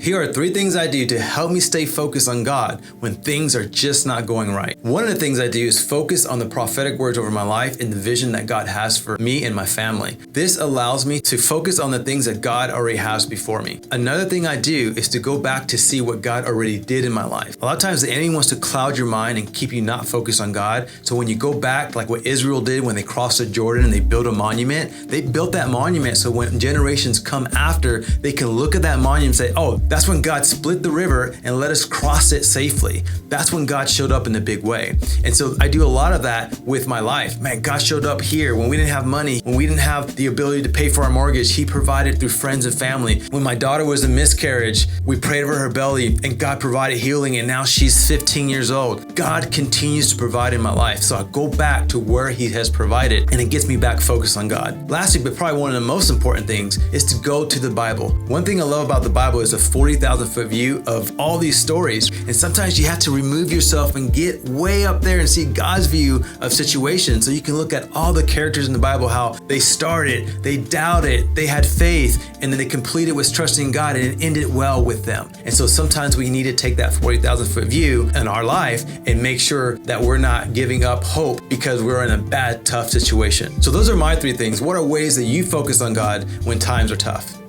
Here are 3 things I do to help me stay focused on God when things are just not going right. One of the things I do is focus on the prophetic words over my life and the vision that God has for me and my family. This allows me to focus on the things that God already has before me. Another thing I do is to go back to see what God already did in my life. A lot of times the enemy wants to cloud your mind and keep you not focused on God. So when you go back, like what Israel did when they crossed the Jordan and they built a monument, they built that monument so when generations come after, they can look at that monument and say, oh, that's when God split the river and let us cross it safely. That's when God showed up in a big way. And so I do a lot of that with my life. Man, God showed up here when we didn't have money, when we didn't have the ability to pay for our mortgage. He provided through friends and family. When my daughter was a miscarriage, we prayed over her belly and God provided healing, and now she's 15 years old. God continues to provide in my life. So I go back to where He has provided, and it gets me back focused on God. Lastly, but probably one of the most important things is to go to the Bible. One thing I love about the Bible is a 40,000 foot view of all these stories. And sometimes you have to remove yourself and get way up there and see God's view of situations. So you can look at all the characters in the Bible, how they started, they doubted, they had faith, and then they completed with trusting God, and it ended well with them. And so sometimes we need to take that 40,000 foot view in our life and make sure that we're not giving up hope because we're in a bad, tough situation. So those are my 3 things. What are ways that you focus on God when times are tough?